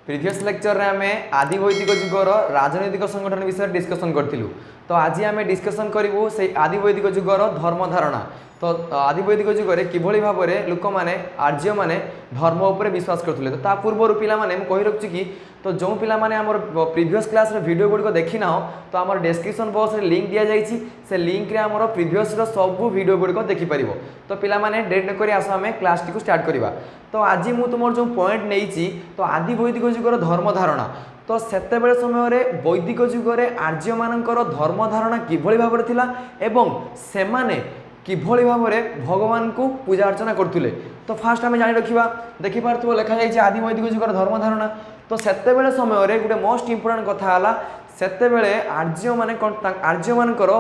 Previous lecture रे आमे आदि वैदिक जुगर राजनैतिक संगठन विषय डिस्कशन करथिलु। तो आज आमे डिस्कशन करिवु से आदि वैदिक जुगर धर्म धारणा। तो आदि वैदिक जुगर किभଳି भाबरे लोक माने आर्य माने धर्म उपरे विश्वास करथुले। तो ता पूर्व पिला माने म कहि रखछि कि तो जो पिला माने हमर प्रीवियस क्लास रे वीडियो गुडी को देखि ना तो हमर डिस्क्रिप्शन बॉक्स रे लिंक दिया जाइछि। से लिंक रे हमर प्रीवियस रो सब वीडियो गुडी को देखि परिबो। तो पिला माने डेट न करी आसो हमें क्लास टी को स्टार्ट करिवा। तो आज मु तुमर जो पॉइंट नेइछि तो आदि वैदिक जुगर धर्म धारणा। तो सेते बेले समय रे वैदिक जुगरे आर्य मानकर धर्म धारणा किभଳି भाबरे थिला एवं सेमाने किभଳି भाबरे भगवान को पूजा अर्चना करथुले। तो फास्ट हमें जानि रखिबा देखि पारथुबो लेखा जाइछि आदि वैदिक जुगर धर्म धारणा। तो सेते बेले समय रे गुटे मोस्ट इंपोर्टेंट कथा हला सेते बेले आर्य माने आर्य मानकर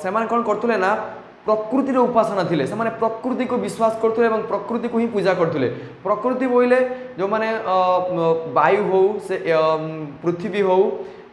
सेमान कोन करथुले ना प्रकृतिर उपासना थिले। से माने प्रकृति को विश्वास करथुले एवं प्रकृति को ही पूजा करथुले। प्रकृति बोइले जो माने वायु हो से पृथ्वी हो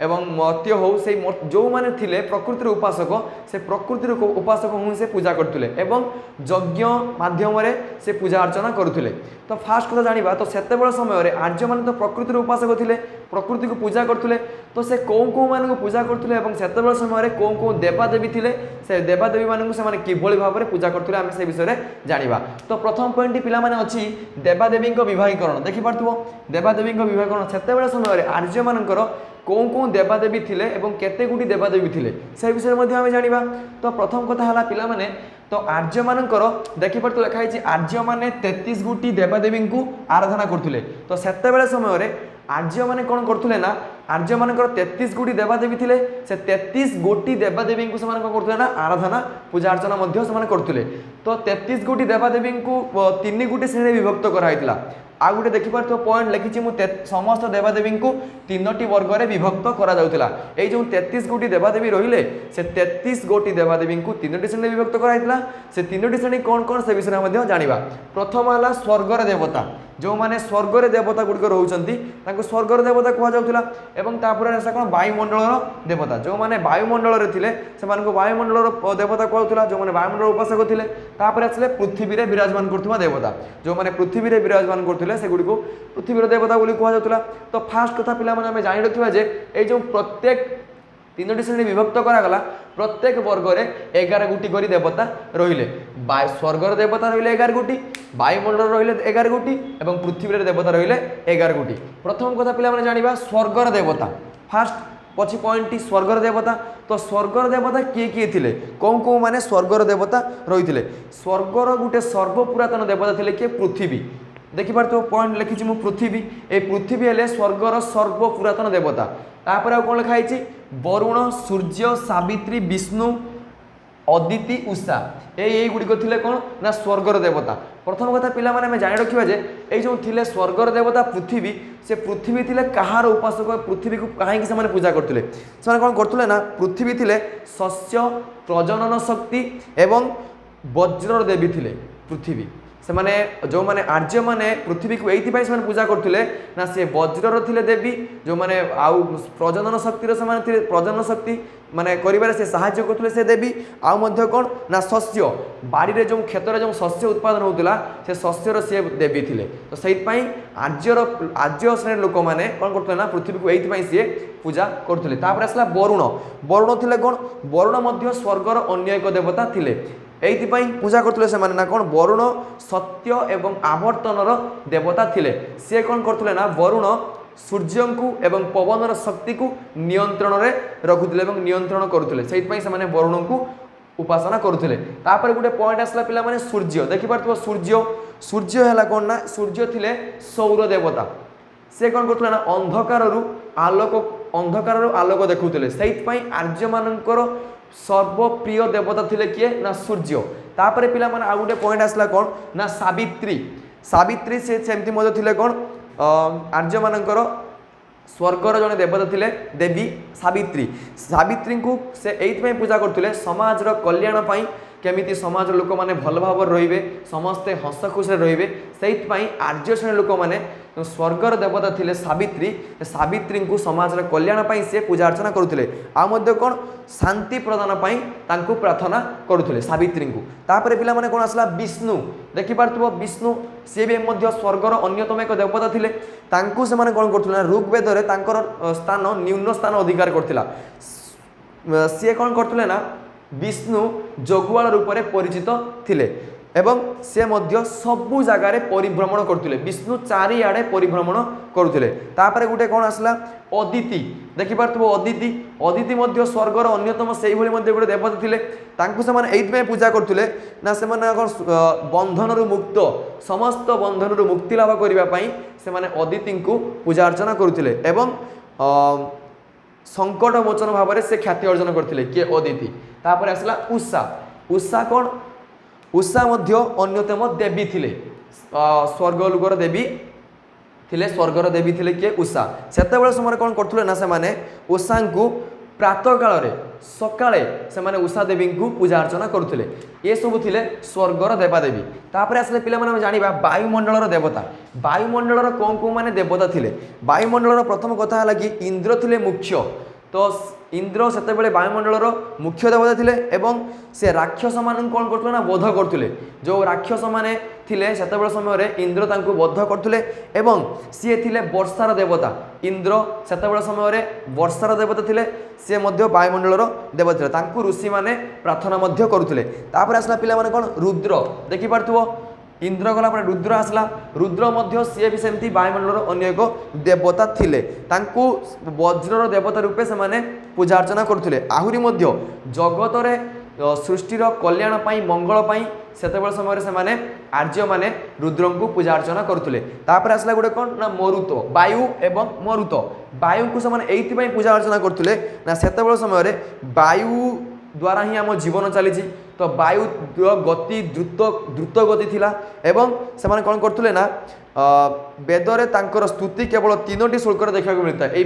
एवं मर्त्य हो से जो माने थिले प्रकृतिर उपासक से प्रकृतिर उपासक हूँ से पूजा करथुले एवं यज्ञ माध्यम रे से पूजा अर्चना करथुले। तो फास्ट कथा जानिबा तो सेते बेले समय रे आर्य माने तो प्रकृतिर उपासक थिले प्रकृति को पूजा करथुले। तो से को मान को पूजा करथुले एवं सेते बेले समय रे को देवादेवी थिले से देवादेवी मान को से माने किभଳି भाबरे पूजा करथुले आमे से विषय रे जानिबा। तो प्रथम पॉइंट पिला माने अछि देवादेवी को विवाहीकरण। देखि पारथुबो देवादेवी को विवाहीकरण सेते बेले समय रे आर्य मानकर को देवादेवी थिले एवं केते गुटी देवादेवी थिले से विषय मध्ये आमे जानिबा। तो प्रथम कथा हला पिला माने तो आर्य मानकर देखि परतो लिखा है आर्य माने 33 गुटी देवादेवी को आराधना करथुले। तो सेते बेले समय रे आर्य माने कोन करथुले ना आर्य मानकर 33 गुटी देवादेवी थिले से 33 गोटी देवादेवी को समान कोन करथुले ना आराधना पूजा अर्चना मध्ये समान करथुले। तो 33 गुटी देवादेवी को 3 गुटी श्रेणी विभक्त करा हैतिला। आ गुटे देखि परतो पॉइंट लिखिछि मु समस्त देवादेवी को 3टी वर्ग रे विभक्त करा जाउतिला। ए जो 33 गोटी देवादेवी रहिले से 33 गोटी देवादेवी को 3टी श्रेणी विभक्त करा हैतिला। से 3टी श्रेणी कोन कोन से विषय मध्ये जानिबा। प्रथम हला स्वर्ग रे देवता जो माने स्वर्ग रे देवता गुडी को रहउचंती ताको स्वर्ग रे देवता कहवा जाउतिला। एवं तापुरे से कोन वायुमंडल रो देवता जो माने वायुमंडल रे थिले से मान को वायुमंडल रो देवता कहउतिला जो माने वायुमंडल उपासक थिले। तापुरे आछले पृथ्वी रे विराजमान करथुवा देवता जो माने पृथ्वी रे विराजमान करथुले से गुडी को पृथ्वी रे देवता बोली कहवा जाउतिला। तो फास्ट कथा पिला माने हमें जानि रखिबा जे ए जो प्रत्येक 3टी श्रेणी विभक्त करा गला प्रत्येक वर्ग रे 11 गुटी करी देवता रहिले। स्वर्ग रे देवता रहिले 11 गुटी वायुमंडल रहिले 11 गुटी एवं पृथ्वी रे देवता रहिले 11 गुटी। प्रथम कथा पिला माने जानिबा स्वर्ग रे देवता फास्ट पछी पॉइंट स्वर्ग रे देवता। तो स्वर्ग रे देवता किए थिले को माने स्वर्ग रे देवता रहिथिले। स्वर्ग रो गुटे सर्वपुरातन देवता थिले के पृथ्वी। देखि पारतो पॉइंट लिखिछि मु पृथ्वी ए पृथ्वी हेले स्वर्ग रो सर्वपुरातन देवता। तापर आ कोन लिखा हैछि वरुण सूर्य सावित्री विष्णु अदिति उषा ए गुडी को थिले कोन ना स्वर्ग रो देवता। प्रथम कथा पिला माने हम जानि रखिबा जे ए जो थिले स्वर्ग रो देवता पृथ्वी से पृथ्वी थिले कहार उपासक पृथ्वी को काहे कि से पूजा करथुले। से कोन करथुले ना पृथ्वी थिले शस्य प्रजनन शक्ति एवं वज्र देवी थिले पृथ्वी। से माने जो माने आर्य माने पृथ्वी को एइति से पूजा करथुले ना से वज्र थिले देवी जो माने आउ प्रजनन शक्ति रो समान थिले प्रजनन शक्ति माने करिबारे से सहाय्य करथुले से देवी आउ मध्ये कोन ना शस्य बाड़ी रे जो खेत रे जो शस्य उत्पादन होतला से शस्य रो से देवी थिले। तो सेहि पई आर्य श्रेणी लोक माने कोन करथुले ना पृथ्वी को एइति से पूजा करथुले। तापर आसला वरुण वरुण थिले कोन वरुण मध्ये स्वर्ग रो अन्य एक देवता थिले एइति पई पूजा करथुले से माने ना कोन वरुण सत्य एवं आवर्तन रो देवता थिले। से कोन करथुले ना वरुण सूर्य को एवं पवन रो शक्ति को नियंत्रण रे रखुथिले एवं नियंत्रण करुथिले सेहि पई से माने वरुण को उपासना करुथिले। तापर गुटे पॉइंट आसला पिला माने सूर्य देखि पारथुवा सूर्य सूर्य हैला कोन ना सूर्य थिले सौर देवता। से कोन करथुले ना अंधकार रो आलोक देखुथिले सेहि पई आर्य मानकर सर्वप्रिय देवता थिले किए ना सूर्य। तापरे पिला माने आ गुटे पॉइंट आसला कोन ना सावित्री सावित्री से सेमति मदे थिले कोन आर्य मानकर स्वर्ग रो जने देवता थिले देवी सावित्री। सावित्री को से एइथ पई पूजा करथुले समाज रो कल्याण पई केमिति समाज लोक माने भल भाव रहिबे समस्ते हस खुश रहिबे सेहि पई आर्य श्रेणी लोक माने स्वर्गर देवता थिले सावित्री सावित्री को समाज कल्याण पाई से पूजा अर्चना करुले कौन शांति प्रदान पाई तांको प्रार्थना करुले सावित्री को तापर पिला माने कौन आसला विष्णु देखि पारथबो विष्णु सी भी मध्य स्वर्गर अन्यतम एक देवता थिले तांको से माने कौन करथुले ऋग्वेद रे तांकर स्थान न्यून स्थान अधिकार करथिला सी कौन करथुले ना विष्णु जगुआल रूप में परिचित थिले एवं से मध्य सबु जगार परिभ्रमण करथिले विष्णु चारिआडे परिभ्रमण करुले तापर गुटे कौन आसला अदिति देखि पारथबो अदिति अदिति मध्य स्वर्गर अन्यतम से गोटे देवता थिले तांकु से माने एइथमे पूजा करथुले ना से माने बंधन रु मुक्त समस्त बंधन रु मुक्ति लाभ करिबा पई से माने अदिति को पूजा अर्चना करुले एवं संकट मोचन भाव में से ख्याति अर्जन करथिले किए अदिति तापर आसला उषा उषा कौन उषा मध्य अन्यतम देवी थिले स्वर्गलोकर देवी थिले स्वर्गर देवी थिले किए उषा सेतेबेले समय कौन करथुले ना से माने उषा को प्रातः काल रे सकाळे से माने उषा देवी को पूजा अर्चना करुले ये सब थिले स्वर्गर देवादेवी तापर आसले पिला माने जानिबा वायुमंडलर देवता वायुमंडलर कौन कौन माने देवता थिले वायुमंडलर प्रथम कथा हला कि इंद्र थिले मुख्य तो इंद्र सेतेबेले वायुमंडलर मुख्य देवता थिले एवं से राक्षस मान कौन करथुले ना वध करथुले जो राक्षस माने थिले सेतेबेले समय रे इंद्र तांको वध करथुले एवं सी थिले वर्षार देवता इंद्र सेतेबेले समय रे वर्षार देवता थिले से मध्य वायुमंडलर देवता थिले तांको ऋषि माने प्रार्थना मध्य करुले तापर आसला पिला माने कौन रुद्र देखि पारथुबो इंद्र गला पर रुद्र आसला रुद्र मध्य सी भी सेमती वायुमंडलर अन्य एक देवता थिले तांको वज्रर देवता रूपे से माने पूजा अर्चना करुले आहुरी मध्य जगत रे सृष्टिर कल्याण पाई मंगल पाई सेतेबेले समय से माने आर्य माने रुद्र को पूजा अर्चना करुले तापर आसला गोटे कौन ना मरुत वायु एवं मरुत वायु को से माने एइथि पई पूजा अर्चना करुले ना सेतेबेले समय रे वायु द्वारा ही आम जीवन चली तो वायु गति द्रुत गति थिला एवं से माने कौन करथुले ना वेदरे तांकर स्तुति केवल 3टी श्लोक देखा मिलता है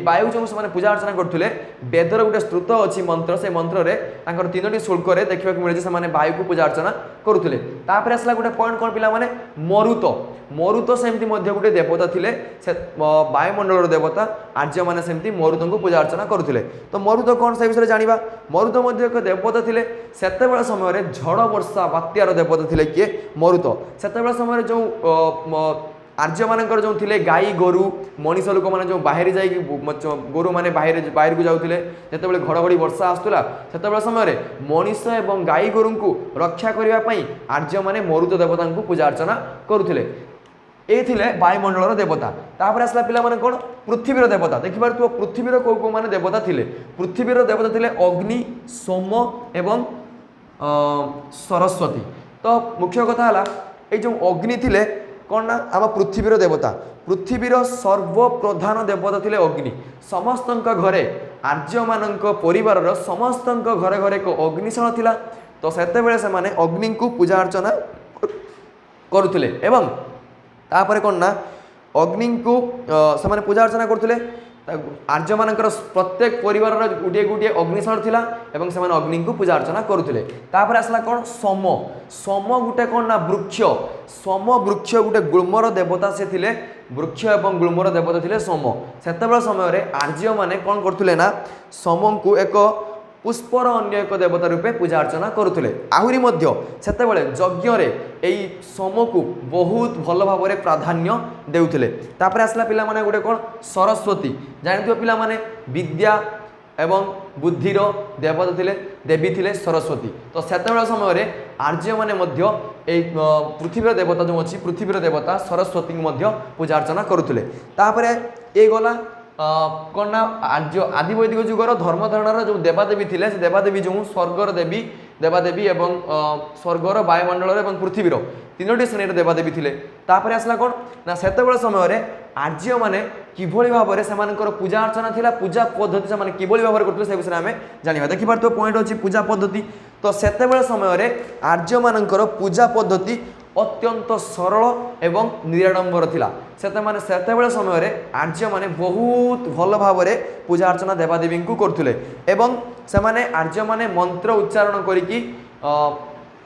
वायु जो से पूजा अर्चना करथुले वेदर गोटे स्तुत अच्छी मंत्र से मंत्र रे तांकर 3टी श्लोक देखा मिले से वायु को पूजा अर्चना करुले तापर आसला गोटे पॉइंट कौन पिला माने मरुत मरुत सेमती मध्य गोटे देवता थिले से वायुमंडलर देवता आर्य माने सेमती मरुत को पूजा अर्चना करुले तो मरुत कौन से विषय जानिबा मरुत मध्य एक देवता थिले सेतेबेले समय रे झड़ वर्षा बात्यार देवता थिले किए मरुत सेतेबेले समय जो आर्य मानकर जो थिले गाई गोरु मनीष लोक माने जो बाहर जाई गोरु माने बाहर को जाउथिले जेतेबेले घड़घड़ी वर्षा आस्तुला सेतेबेले समय रे मनीष एवं गाई गोरु को रक्षा करिवा पई आर्य माने मरुत देवता को पूजा अर्चना करुथिले ए थिले वायुमंडलर देवता तापर आसला पिला माने कोन पृथ्वीर देवता देखि पार तो पृथ्वीर को माने देवता थिले पृथ्वीर देवता थिले अग्नि सोम एवं सरस्वती तो मुख्य कथा हला ए जो अग्नि थिले कौन ना आम पृथ्वीर देवता पृथ्वीर सर्वप्रधान देवता थिले अग्नि समस्त घरे आर्य मानक परिवार समस्त घरे घरे एक अग्निशाला थिला तो सेतेबेले से माने अग्नि को पूजा अर्चना करुले एवं तापर कौन ना अग्नि को से माने पूजा अर्चना करुले आर्य मानकर प्रत्येक परिवार गोटे गोटे अग्निशाला थिला एवं से अग्नि को पूजा अर्चना करुले तापर आसला कौन सोम सोम गोटे कौन ना वृक्ष सोम वृक्ष गोटे गुल्मर देवता से थिले वृक्ष एवं गुल्मर देवता थिले सोम सेतेबेले समय रे आर्य माने कौन करथुले ना सोम को एक पुष्पर अन्य एक देवता रूपे पूजा अर्चना करुले आहुरी मध्य सेतेबेले यज्ञ रे एई सोम को बहुत भल भाव में प्राधान्य देउथिले तापर आसला पिला माने गोटे कौन सरस्वती जानथिबो पिला माने विद्या एवं बुद्धिर देवता थिले देवी थिले सरस्वती तो सेतेबेले समय रे आर्य माने मध्य एई पृथ्वीर देवता जो अछि पृथ्वीर देवता सरस्वती मध्य पूजा अर्चना करुले तापर ए गला कौन ना आदि वैदिक जुगर धर्म धारणार जो देवादेवी थिले से देवादेवी जो स्वर्गर देवी देवादेवी एवं स्वर्गर वायुमंडल एवं पृथ्वीर 3टी श्रेणी देवादेवी थिले तापर आसला कौन ना सेतेबेले समय रे आर्य माने किभଳି भाबरे सेमानकर पूजा अर्चना थिला पूजा पद्धति से माने किभଳି भाबरे करथले से विषय हमें जानिबा देखि पारतो पॉइंट अछि पूजा पद्धति तो सेतेबेले समय रे आर्य मानकर पूजा पद्धति अत्यंत सरल एवं निराडंबर थिला सेतेबेले समय रे आर्य माने बहुत भल भाव में पूजा अर्चना देवादेवी को करथुले एवं से माने आर्य माने मंत्र उच्चारण करिकी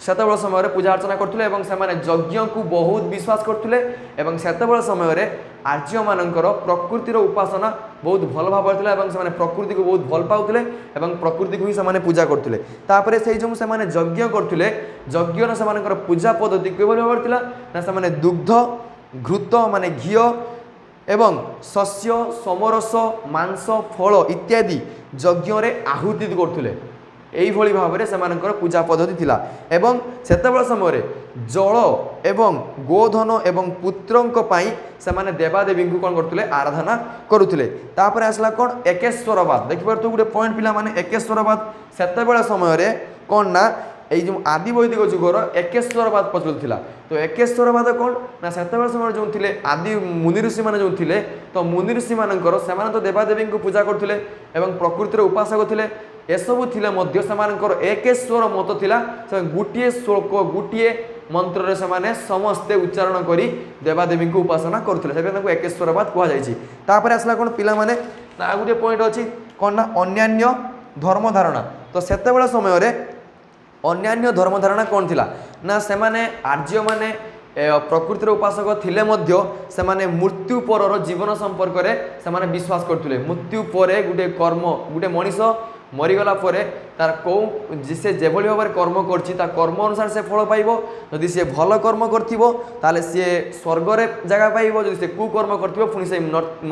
सेतबेल समय पूजा अर्चना करथुले एवं सेमाने यज्ञ को बहुत विश्वास करथुले एवं सेतबेल समय आर्य मानकर प्रकृतिर उपासना बहुत भल भाव थिला एवं सेमाने प्रकृति को बहुत भल पाउथुले एवं प्रकृति को ही सेमाने पूजा करथुले तापरे सेही जो सेमाने यज्ञ करथुले यज्ञ न सेमानकर पूजा पद्धति केवल भाव थिला ना सेमाने दुग्ध घृत माने घी एवं शस्य समरस मांस फल इत्यादि यज्ञ रे आहुति करथुले एही भाव में सेमानकर पूजा पद्धति थिला एवं सेतबेल समय जल एवं गोधन एवं पुत्रंक पई सेमाने देवादेवी को कौन करथुले आराधना करुथुले तापर आसला कौन एकेश्वरवाद देखि परतो गुटे पॉइंट पिला माने एकेश्वरवाद सेतबेल समय रे कौन ना এই যে আদি বৈদিক যুগর একেশ্বরবাদ প্রচলিত ଥିଲା তো একেশ্বরবাদ কোন না সেতবেল সময় যে থিলে আদি মুনি ঋষি মানে যে থিলে তো মুনি ঋষি মানকৰ সেমানে তো দেবাদেবী को पूजा করথিলে এবং প্রকৃতির উপাসক থিলে এসবু থিলে মধ্য সেমানকৰ একেশ্বর মত থিলা সে গুটিয়ে শ্লোক গুটিয়ে মন্ত্ରରେ ସେମାନେ ସମସ୍ତେ ଉଚ୍ଚାରଣ କରି ଦେବାଦେବୀଙ୍କୁ ଉପାସନା କରୁଥିଲେ ସେଥିପାଇଁ ତାଙ୍କୁ ଏକେଶ୍ୱରବାଦ କୁହାଯାଇଛି ତାପରେ ଆସିଲା କ'ଣ ପିଲାମାନେ ନା ଆଉ ଗୋଟିଏ ପଏଣ୍ଟ ଅଛି କ'ଣ ନା ଅନ୍ୟାନ୍ୟ ଧର୍ମ ଧାରଣା ତ ସେତେବେଳେ ସମୟରେ अन्यान्य धर्म धारणा कौन थिला ना सेमाने आर्य माने प्रकृतिर उपासक थिले मध्य सेमाने मृत्यु परर जीवन संपर्क रे सेमाने विश्वास करथुले मृत्यु परे गुटे कर्म गुटे मनीष मरीगला परे तार कौ से जेभली भाव कर्म करछि ता कर्म अनुसार से फल पाइबो यदि से भल कर्म करथिबो ताले से स्वर्ग रे जगह पाइबो यदि से कुकर्म करथिबो पुनि से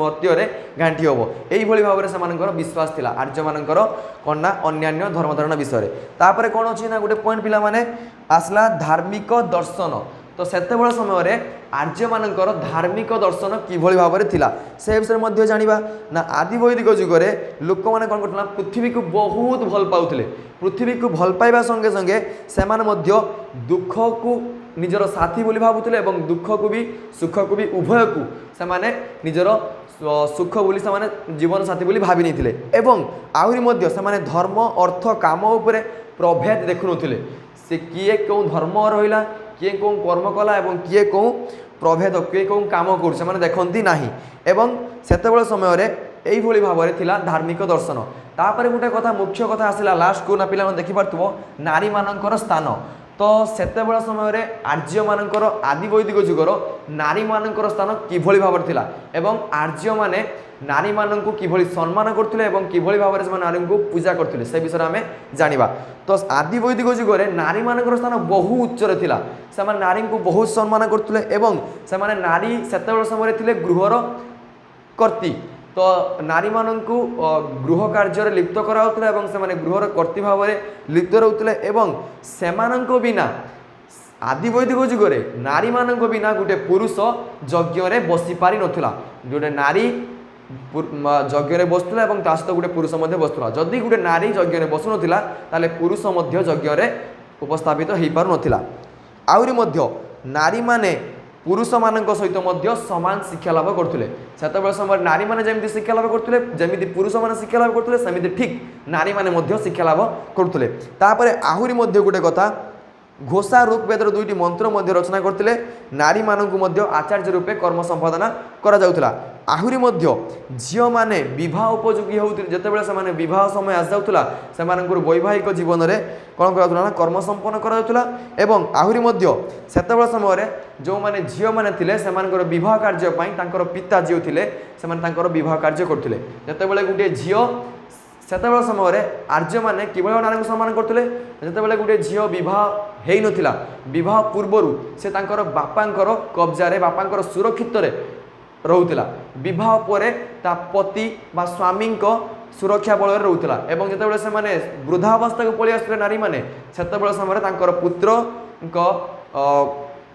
मर्त्य रे घांटी होबो एही भली भाव रे सेमानकर विश्वास थिला आर्य मानकर कोन ना अन्यान्य धर्म धारणा विषय रे तापरे कोन अछि ना गुटे पॉइंट पिला माने आसला धार्मिक दर्शन तो सेतेबेल समय रे आर्य मानकर धार्मिक दर्शन किभली भाव में थिला से विषय मध्य जानिबा ना आदि वैदिक जुग रे लोक माने कोन करथला पृथ्वी को बहुत भल पाउथले पृथ्वी को भल पाइबा संगे संगे सेमान मध्य दुख को निजर साथी बोली भाबुथले एवं दुख को भी सुख को भी उभय को सेमाने निजर सुख बोली सेमाने जीवन साथी बोली भाबी नथिले एवं आहुरी मध्य सेमाने धर्म अर्थ काम उपरे प्रभेद देखु नथिले से किए को धर्म रहिला किए कौन कर्म कला एवं किए कौन प्रभेद किए कौन काम कर से देखती ना एवं सेतेबेल समय यही भाव में थिला धार्मिक दर्शन तापर गोटे कथा मुख्य कथा आसला लास्ट को ना पिला देखि पारथुबो नारी मानकर स्थान तो सेतेबेल समय आर्य मानकर आदि वैदिक जुगर नारी मानकर स्थान किभली भाव में थिला एवं आर्य माने नारी मानक किभली सम्मान करथिले एवं किभली भाव में नारी को पूजा करथिले से विषय आमे जानिबा तो आदि वैदिक जुगरे नारी मानकर स्थान बहु उच्चरे थिला से नारी को बहुत सम्मान करथिले एवं से नारी सेतेबेल समय थिले गृहर कर्ती तो नारी मानकु गृह कार्य लिप्त कराउथिले एवं से गृहर कर्ती भाव में लिप्त रहउथिले एवं सेमानंको बिना आदि वैदिक जुगरे नारी मानक बिना गोटे पुरुष यज्ञ रे बसी पारि नथिला गोटे नारी यज्ञ रे बसुला एवं ता सहित गोटे पुरुष मध्य बसुला जदि गोटे नारी यज्ञ रे बसु नथिला ताले पुरुष मध्य यज्ञ रे उपस्थापित हेई पारु नथिला आउरी मध्य नारी माने पुरुष मानक सहित मध्य समान शिक्षा लाभ करथुले सेतेबेल समय नारी माने जेमिति शिक्षा लाभ करथुले जेमिति पुरुष माने शिक्षा लाभ करथुले सेमिति ठीक नारी माने मध्य शिक्षा लाभ करथुले तापरे आहुरी मध्य गोटे कथा घोषा ऋग्वेदर दुईटी मंत्र मध्य रचना करथिले नारी मानकु मध्य आचार्य रूपे कर्म संपादना करा जाउथला आहुरी मध्य झियो माने विवाह उपयोगी होउथिले जेतेबेले से माने विवाह समय आस जाउथला से मानकर वैवाहिक जीवन रे कोन कराउथला ना कर्म संपन्न करा जाउथला एवं आहुरी मध्य सेतेबेले समय रे जो माने झियो माने थिले से मानकर विवाह कार्य पई तांकर पिता जियो थिले से माने तांकर विवाह कार्य करथिले जेतेबेले गुटे झियो सेतेबेले समय आर्य माने किभली नारी को सम्मान करथिले जेतेबेले गुटे झियो विवाह हेई नथिला विवाह पूर्वरु से तांकर बापांकर कब्जा रे बापांकर सुरक्षित रे रहउथिला विवाह परे ता पति बा स्वामी को सुरक्षा बल रहउथिला एवं जेतेबेले से माने वृद्धावस्था को पळि आसले नारी माने सेतेबेले समय तांकर पुत्र को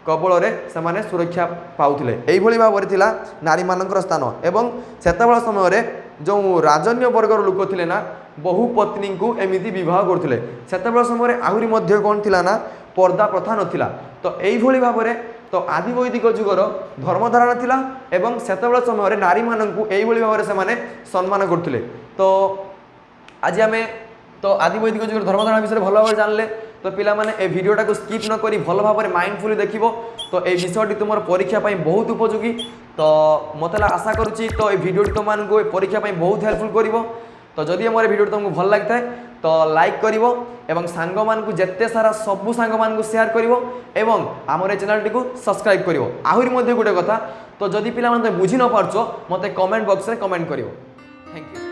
कबल रे से माने सुरक्षा पाउथिले एही भली भाव रे थिला नारी मानकर स्थान एवं सेतेबेले समय रे जो राजन्य वर्गर लोक थिले ना बहु पत्नी को एमिति विवाह करथिले सेतेबेले समय आहुरी मध्य कोन थिला ना पर्दा प्रथा नथिला तो एही भली भाव रे तो आदि वैदिक जुगर धर्म धारणा थिला एवं सेतेबेले समय नारी मानकु एही भली भाव रे से माने सम्मान करथिले तो आज आमे तो आदि वैदिक जुगर धर्म धारणा विषय भल भाव जानले तो पिला माने ए वीडियोटा को स्किप न करी भल भाव में माइंडफुली देखिबो तो ए विषयटी तुमर परीक्षा पई बहुत उपयोगी तो मते आशा करूची तो ए वीडियोटी तुम मानको परीक्षा पई बहुत हेल्पफुल करिवो तो जदि हमर वीडियो तुमको भल लगता है तो लाइक करिवो एवं सांग मानकु जेते सारा सबु सांग मानकु शेयर करिवो एवं हमर ए चैनल टिकु सब्सक्राइब करिवो। आहुरी मध्ये गुटे कथा तो जदि पिला माने बुझी न पारछो मते कमेंट बॉक्स रे कमेंट करिवो। Thank you.